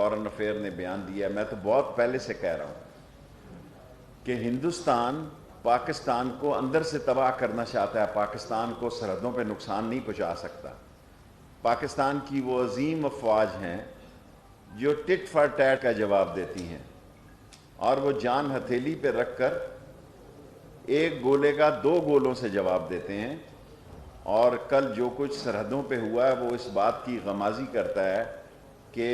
Foreign affair نے بیان دیا ہے، میں تو بہت پہلے سے کہہ رہا ہوں کہ ہندوستان پاکستان کو اندر سے تباہ کرنا چاہتا ہے، پاکستان کو سرحدوں پہ نقصان نہیں پہنچا سکتا۔ پاکستان کی وہ عظیم افواج ہیں جو ٹٹ فار ٹیٹ کا جواب دیتی ہیں، اور وہ جان ہتھیلی پہ رکھ کر ایک گولے کا 2 گولوں سے جواب دیتے ہیں۔ اور کل جو کچھ سرحدوں پہ ہوا ہے وہ اس بات کی غمازی کرتا ہے کہ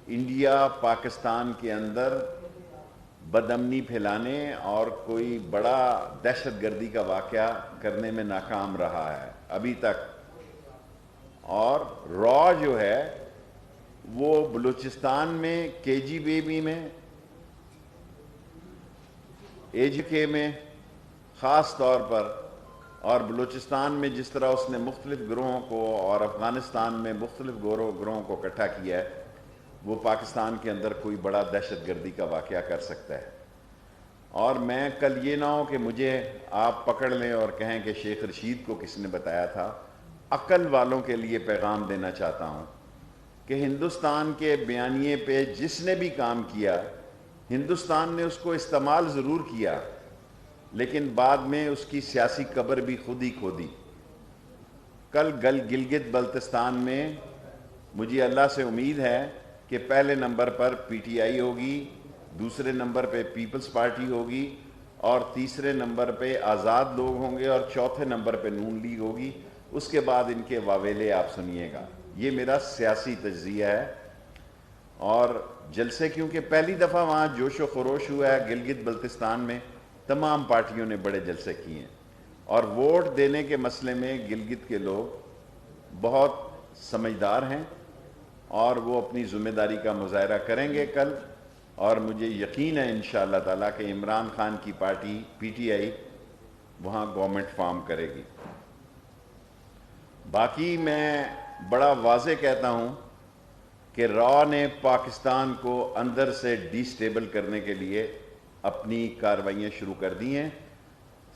انڈیا پاکستان کے اندر بدامنی پھیلانے اور کوئی بڑا دہشت گردی کا واقعہ کرنے میں ناکام رہا ہے ابھی تک۔ اور را جو ہے وہ بلوچستان میں KGB میں AJK میں خاص طور پر، اور بلوچستان میں جس طرح اس نے مختلف گروہوں کو اور افغانستان میں مختلف گروہوں کو اکٹھا کیا ہے، وہ پاکستان کے اندر کوئی بڑا دہشت گردی کا واقعہ کر سکتا ہے۔ اور میں کل یہ نہ ہو کہ مجھے آپ پکڑ لیں اور کہیں کہ شیخ رشید کو کس نے بتایا تھا۔ عقل والوں کے لیے پیغام دینا چاہتا ہوں کہ ہندوستان کے بیانیے پہ جس نے بھی کام کیا، ہندوستان نے اس کو استعمال ضرور کیا، لیکن بعد میں اس کی سیاسی قبر بھی خود ہی کھودی۔ کل گلگت بلتستان میں مجھے اللہ سے امید ہے کہ پہلے نمبر پر PTI ہوگی، دوسرے نمبر پہ پیپلز پارٹی ہوگی، اور تیسرے نمبر پہ آزاد لوگ ہوں گے، اور چوتھے نمبر پہ نون لیگ ہوگی۔ اس کے بعد ان کے واویلے آپ سنیے گا۔ یہ میرا سیاسی تجزیہ ہے۔ اور جلسے کیونکہ پہلی دفعہ وہاں جوش و خروش ہوا ہے گلگت بلتستان میں، تمام پارٹیوں نے بڑے جلسے کیے ہیں، اور ووٹ دینے کے مسئلے میں گلگت کے لوگ بہت سمجھدار ہیں، اور وہ اپنی ذمہ داری کا مظاہرہ کریں گے کل۔ اور مجھے یقین ہے انشاءاللہ تعالیٰ کہ عمران خان کی پارٹی PTI وہاں گورنمنٹ فارم کرے گی۔ باقی میں بڑا واضح کہتا ہوں کہ را نے پاکستان کو اندر سے ڈی سٹیبل کرنے کے لیے اپنی کارروائیاں شروع کر دی ہیں۔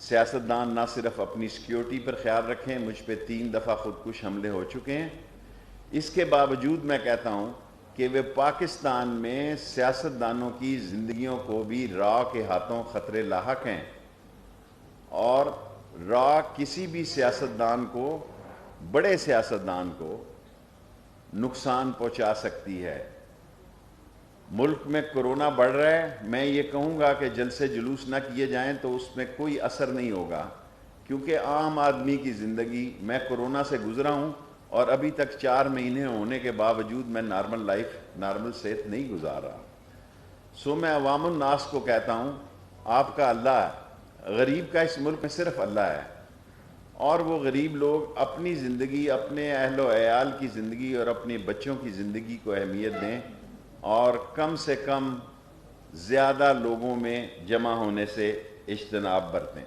سیاستدان نہ صرف اپنی سیکیورٹی پر خیال رکھیں، مجھ پہ 3 دفعہ خودکش حملے ہو چکے ہیں، اس کے باوجود میں کہتا ہوں کہ وہ پاکستان میں سیاستدانوں کی زندگیوں کو بھی را کے ہاتھوں خطرے لاحق ہیں، اور را کسی بھی سیاستدان کو، بڑے سیاستدان کو نقصان پہنچا سکتی ہے۔ ملک میں کرونا بڑھ رہا ہے، میں یہ کہوں گا کہ جلسے جلوس نہ کیے جائیں تو اس میں کوئی اثر نہیں ہوگا، کیونکہ عام آدمی کی زندگی، میں کرونا سے گزرا ہوں اور ابھی تک 4 مہینے ہونے کے باوجود میں نارمل لائف، نارمل صحت نہیں گزار رہا۔ سو میں عوام الناس کو کہتا ہوں، آپ کا اللہ ہے، غریب کا اس ملک میں صرف اللہ ہے، اور وہ غریب لوگ اپنی زندگی، اپنے اہل و عیال کی زندگی اور اپنے بچوں کی زندگی کو اہمیت دیں، اور کم سے کم زیادہ لوگوں میں جمع ہونے سے اجتناب برتیں۔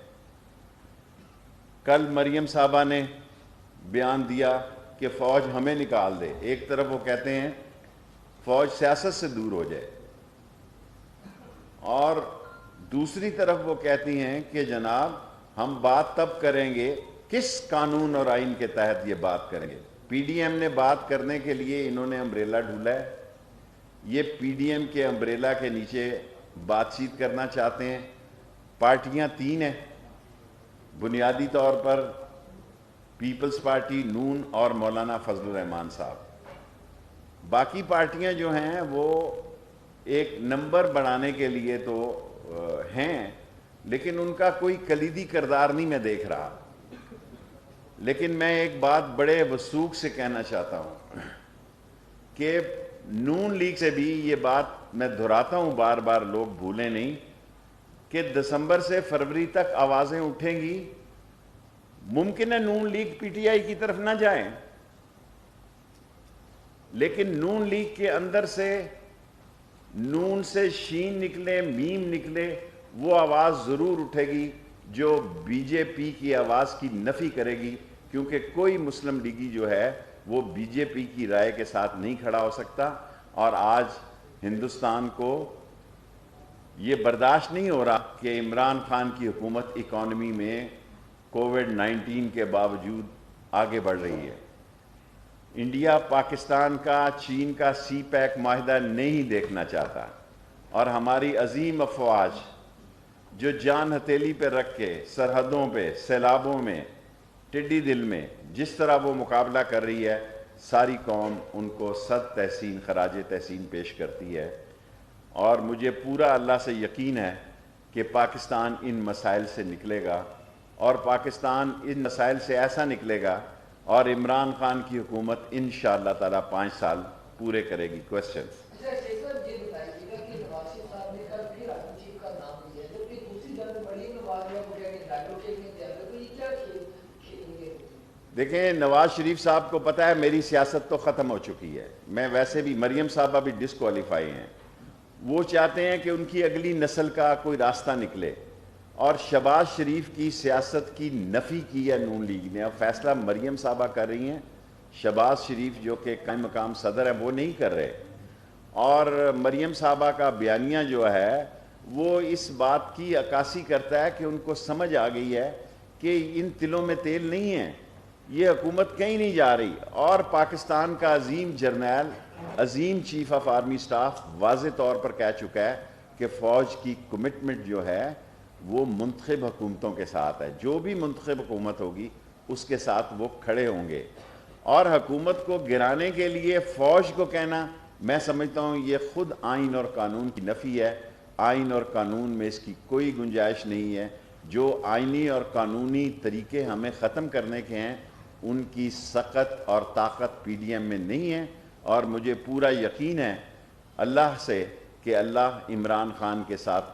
کل مریم صاحبہ نے بیان دیا کہ فوج ہمیں نکال دے۔ ایک طرف وہ کہتے ہیں فوج سیاست سے دور ہو جائے، اور دوسری طرف وہ کہتی ہیں کہ جناب ہم بات تب کریں گے، کس قانون اور آئین کے تحت یہ بات کریں گے۔ PDM نے بات کرنے کے لیے انہوں نے امبریلا ڈھولا ہے، یہ PDM کے امبریلا کے نیچے بات چیت کرنا چاہتے ہیں۔ پارٹیاں 3 ہیں بنیادی طور پر، پیپلز پارٹی، نون اور مولانا فضل الرحمان صاحب۔ باقی پارٹیاں جو ہیں وہ ایک نمبر بڑھانے کے لیے تو ہیں، لیکن ان کا کوئی کلیدی کردار نہیں میں دیکھ رہا۔ لیکن میں ایک بات بڑے وثوق سے کہنا چاہتا ہوں کہ نون لیگ سے بھی یہ بات میں دہراتا ہوں، بار بار لوگ بھولیں نہیں، کہ دسمبر سے فروری تک آوازیں اٹھیں گی۔ ممکن ہے نون لیگ PTI کی طرف نہ جائیں، لیکن نون لیگ کے اندر سے، نون سے شین نکلے، میم نکلے، وہ آواز ضرور اٹھے گی جو BJP کی آواز کی نفی کرے گی، کیونکہ کوئی مسلم لیگی جو ہے وہ BJP کی رائے کے ساتھ نہیں کھڑا ہو سکتا۔ اور آج ہندوستان کو یہ برداشت نہیں ہو رہا کہ عمران خان کی حکومت اکانومی میں کووڈ-19 کے باوجود آگے بڑھ رہی ہے۔ انڈیا پاکستان کا چین کا سی پیک معاہدہ نہیں دیکھنا چاہتا، اور ہماری عظیم افواج جو جان ہتھیلی پہ رکھ کے سرحدوں پہ، سیلابوں میں، ٹڈی دل میں جس طرح وہ مقابلہ کر رہی ہے، ساری قوم ان کو صد تحسین، خراج تحسین پیش کرتی ہے۔ اور مجھے پورا اللہ سے یقین ہے کہ پاکستان ان مسائل سے نکلے گا، اور پاکستان ان مسائل سے ایسا نکلے گا، اور عمران خان کی حکومت انشاءاللہ تعالیٰ 5 سال پورے کرے گی۔ کویسچنز؟ دیکھیں، نواز شریف صاحب کو پتہ ہے میری سیاست تو ختم ہو چکی ہے، میں ویسے بھی، مریم صاحبہ بھی ڈسکوالیفائی ہیں، وہ چاہتے ہیں کہ ان کی اگلی نسل کا کوئی راستہ نکلے، اور شہباز شریف کی سیاست کی نفی کی ہے نون لیگ نے۔ اب فیصلہ مریم صاحبہ کر رہی ہیں، شہباز شریف جو کہ قائم مقام صدر ہے وہ نہیں کر رہے، اور مریم صاحبہ کا بیانیہ جو ہے وہ اس بات کی عکاسی کرتا ہے کہ ان کو سمجھ آ گئی ہے کہ ان تلوں میں تیل نہیں ہے، یہ حکومت کہیں نہیں جا رہی۔ اور پاکستان کا عظیم جرنیل، عظیم چیف آف آرمی سٹاف واضح طور پر کہہ چکا ہے کہ فوج کی کمٹمنٹ جو ہے وہ منتخب حکومتوں کے ساتھ ہے، جو بھی منتخب حکومت ہوگی اس کے ساتھ وہ کھڑے ہوں گے۔ اور حکومت کو گرانے کے لیے فوج کو کہنا، میں سمجھتا ہوں یہ خود آئین اور قانون کی نفی ہے۔ آئین اور قانون میں اس کی کوئی گنجائش نہیں ہے۔ جو آئینی اور قانونی طریقے ہمیں ختم کرنے کے ہیں ان کی سخت اور طاقت پی ڈی ایم میں نہیں ہے، اور مجھے پورا یقین ہے اللہ سے کہ اللہ عمران خان کے ساتھ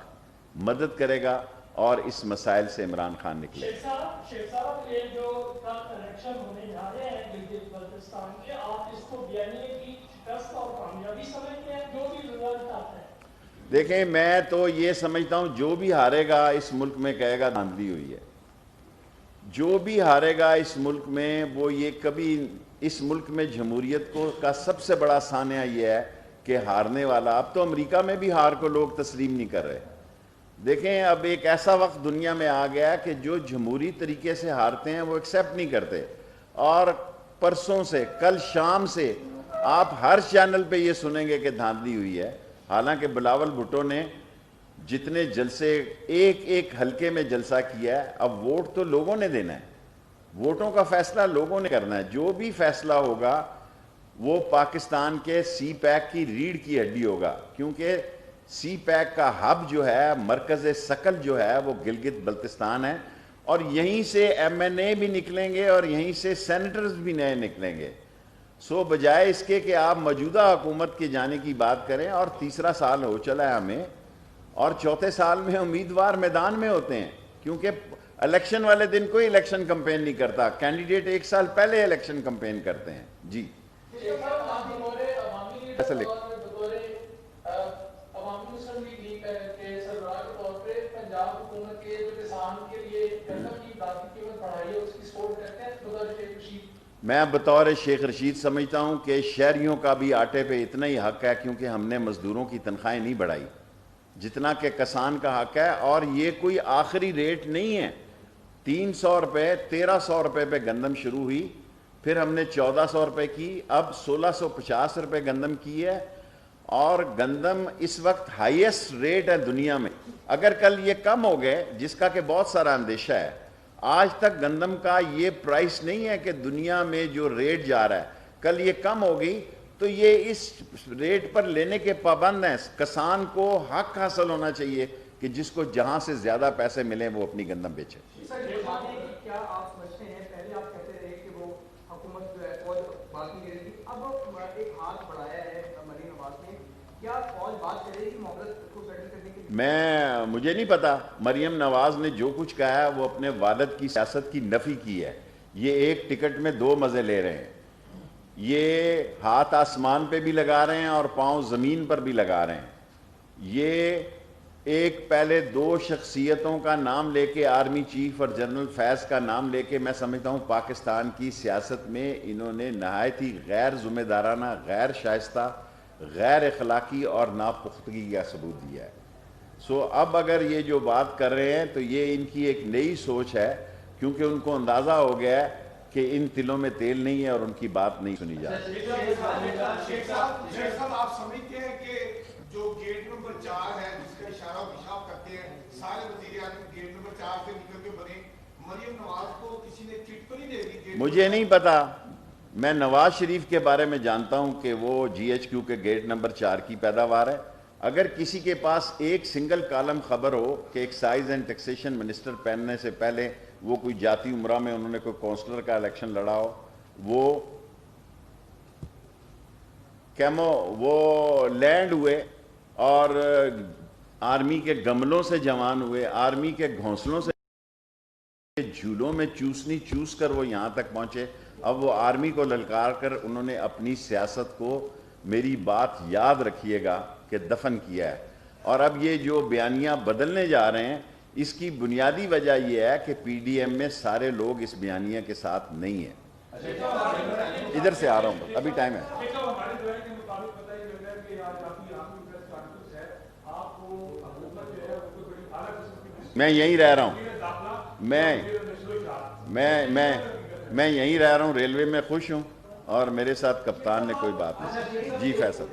مدد کرے گا اور اس مسائل سے عمران خان نکلے۔ شیخ صاحب، یہ جو الیکشن ہونے جا رہے ہیں گلگت بلتستان کے، آپ اس کو بیانیے کی شکست اور کامیابی سمجھتے ہیں جو بھی رزلٹ آتا ہے؟ دیکھیں، میں تو یہ سمجھتا ہوں جو بھی ہارے گا اس ملک میں کہے گا دھاندلی ہوئی ہے۔ جو بھی ہارے گا اس ملک میں، وہ یہ کبھی، اس ملک میں جمہوریت کا سب سے بڑا سانحہ یہ ہے کہ ہارنے والا، اب تو امریکہ میں بھی ہار کو لوگ تسلیم نہیں کر رہے۔ دیکھیں، اب ایک ایسا وقت دنیا میں آ گیا کہ جو جمہوری طریقے سے ہارتے ہیں وہ ایکسیپٹ نہیں کرتے، اور پرسوں سے، کل شام سے آپ ہر چینل پہ یہ سنیں گے کہ دھاندلی ہوئی ہے۔ حالانکہ بلاول بھٹو نے جتنے جلسے، ایک ایک حلقے میں جلسہ کیا ہے، اب ووٹ تو لوگوں نے دینا ہے، ووٹوں کا فیصلہ لوگوں نے کرنا ہے۔ جو بھی فیصلہ ہوگا وہ پاکستان کے سی پیک کی ریڑھ کی ہڈی ہوگا، کیونکہ سی پیک کا ہب جو ہے، مرکز ثقل جو ہے وہ گلگت بلتستان ہے، اور یہیں سے ایم این اے بھی نکلیں گے اور یہیں سے سینیٹرز بھی نئے نکلیں گے۔ سو بجائے اس کے کہ آپ موجودہ حکومت کے جانے کی بات کریں، اور تیسرا سال ہو چلا ہے ہمیں، اور چوتھے سال میں امیدوار میدان میں ہوتے ہیں، کیونکہ الیکشن والے دن کوئی الیکشن کمپین نہیں کرتا، کینڈیڈیٹ 1 سال پہلے الیکشن کمپین کرتے ہیں۔ جی میں بطور شیخ رشید سمجھتا ہوں کہ شہریوں کا بھی آٹے پہ اتنا ہی حق ہے، کیونکہ ہم نے مزدوروں کی تنخواہیں نہیں بڑھائی جتنا کہ کسان کا حق ہے، اور یہ کوئی آخری ریٹ نہیں ہے۔ 300 روپے، 1300 روپے پہ گندم شروع ہوئی، پھر ہم نے 1400 روپے کی، اب 1650 روپے گندم کی ہے، اور گندم اس وقت ہائیسٹ ریٹ ہے دنیا میں۔ اگر کل یہ کم ہو گئے، جس کا کہ بہت سارا اندیشہ ہے، آج تک گندم کا یہ پرائس نہیں ہے کہ دنیا میں جو ریٹ جا رہا ہے، کل یہ کم ہو گئی تو یہ اس ریٹ پر لینے کے پابند ہیں۔ کسان کو حق حاصل ہونا چاہیے کہ جس کو جہاں سے زیادہ پیسے ملیں وہ اپنی گندم بیچے۔ کیا آپ سمجھتے ہیں، پہلے آپ کہتے رہے کہ وہ حکومت جو ہے فوج بات نہیں کرے گی، اب ایک ہاتھ بڑھایا ہے مریم نواز نے، کیا فوج بات کرے گی معاملات کو سیٹل کرنے کے لیے؟ مجھے نہیں پتا، مریم نواز نے جو کچھ کہا ہے وہ اپنے والد کی سیاست کی نفی کی ہے۔ یہ ایک ٹکٹ میں 2 مزے لے رہے ہیں، یہ ہاتھ آسمان پہ بھی لگا رہے ہیں اور پاؤں زمین پر بھی لگا رہے ہیں۔ یہ ایک پہلے 2 شخصیتوں کا نام لے کے، آرمی چیف اور جنرل فیض کا نام لے کے، میں سمجھتا ہوں پاکستان کی سیاست میں انہوں نے نہایت ہی غیر ذمہ دارانہ، غیر شائستہ، غیر اخلاقی اور ناپختگی کا ثبوت دیا ہے۔ سو اب اگر یہ جو بات کر رہے ہیں تو یہ ان کی ایک نئی سوچ ہے، کیونکہ ان کو اندازہ ہو گیا ہے کہ ان تلوں میں تیل نہیں ہے اور ان کی بات نہیں سنی جاتی۔ شیخ صاحب آپ سمجھتے ہیں کہ جو گیٹ نمبر 4 ہے جس کا اشارہ پیشاب کرتے ہیں سارے وزیر اعظم گیٹ نمبر 4 سے نکل کے بنے، مریم نواز کو کسی نے کٹ تو نہیں دے دی؟ مجھے نہیں پتا، میں نواز شریف کے بارے میں جانتا ہوں کہ وہ جی ایچ کیو کے گیٹ نمبر 4 کی پیداوار ہے۔ اگر کسی کے پاس ایک سنگل کالم خبر ہو کہ ایکسائز اینڈ ٹیکسیشن منسٹر پہننے سے پہلے وہ کوئی جاتی عمرہ میں انہوں نے کوئی کونسلر کا الیکشن لڑا ہو، وہ لینڈ ہوئے اور آرمی کے گملوں سے جوان ہوئے، آرمی کے گھونسلوں سے جھولوں میں چوسنی چوس کر وہ یہاں تک پہنچے، اب وہ آرمی کو للکار کر انہوں نے اپنی سیاست کو، میری بات یاد رکھیے گا، کہ دفن کیا ہے۔ اور اب یہ جو بیانیاں بدلنے جا رہے ہیں، اس کی بنیادی وجہ یہ ہے کہ پی ڈی ایم میں سارے لوگ اس بیانیہ کے ساتھ نہیں ہیں۔ ادھر سے آ رہا ہوں، ابھی ٹائم ہے۔ میں یہیں رہ رہا ہوں، میں یہیں رہ رہا ہوں، ریلوے میں خوش ہوں، اور میرے ساتھ کپتان نے کوئی بات نہیں۔ جی فیصل،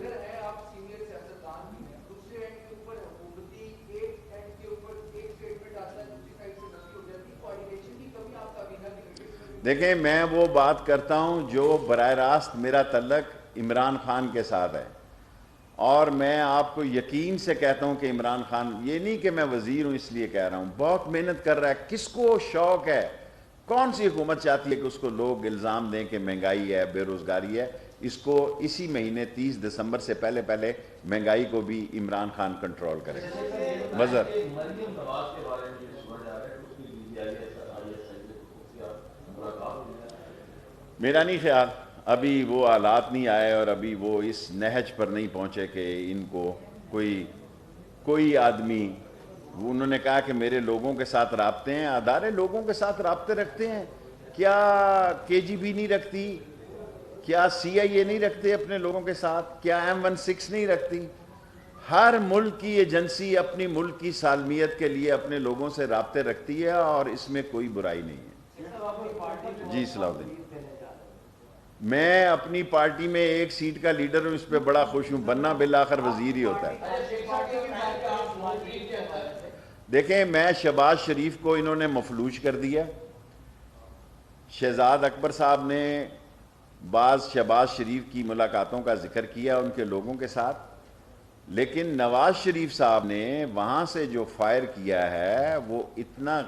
دیکھیں میں وہ بات کرتا ہوں جو براہ راست میرا تعلق عمران خان کے ساتھ ہے، اور میں آپ کو یقین سے کہتا ہوں کہ عمران خان، یہ نہیں کہ میں وزیر ہوں اس لیے کہہ رہا ہوں، بہت محنت کر رہا ہے۔ کس کو شوق ہے، کون سی حکومت چاہتی ہے کہ اس کو لوگ الزام دیں کہ مہنگائی ہے، بے روزگاری ہے؟ اس کو اسی مہینے 30 دسمبر سے پہلے مہنگائی کو بھی عمران خان کنٹرول کرے۔ بظر میرا نہیں خیال، ابھی وہ حالات نہیں آئے اور ابھی وہ اس نہج پر نہیں پہنچے کہ ان کو کوئی آدمی، انہوں نے کہا کہ میرے لوگوں کے ساتھ رابطے ہیں، ادارے لوگوں کے ساتھ رابطے رکھتے ہیں، کیا کے جی بی نہیں رکھتی؟ کیا سی آئی اے نہیں رکھتے اپنے لوگوں کے ساتھ؟ کیا M16 نہیں رکھتی؟ ہر ملک کی ایجنسی اپنی ملک کی سالمیت کے لیے اپنے لوگوں سے رابطے رکھتی ہے، اور اس میں کوئی برائی نہیں ہے۔ جی صلاح الدین، میں اپنی پارٹی میں ایک سیٹ کا لیڈر ہوں، اس پہ بڑا خوش ہوں، بننا بالآخر وزیر ہی ہوتا ہے۔ دیکھیں میں شہباز شریف کو انہوں نے مفلوج کر دیا، شہزاد اکبر صاحب نے بعض شہباز شریف کی ملاقاتوں کا ذکر کیا ان کے لوگوں کے ساتھ، لیکن نواز شریف صاحب نے وہاں سے جو فائر کیا ہے وہ اتنا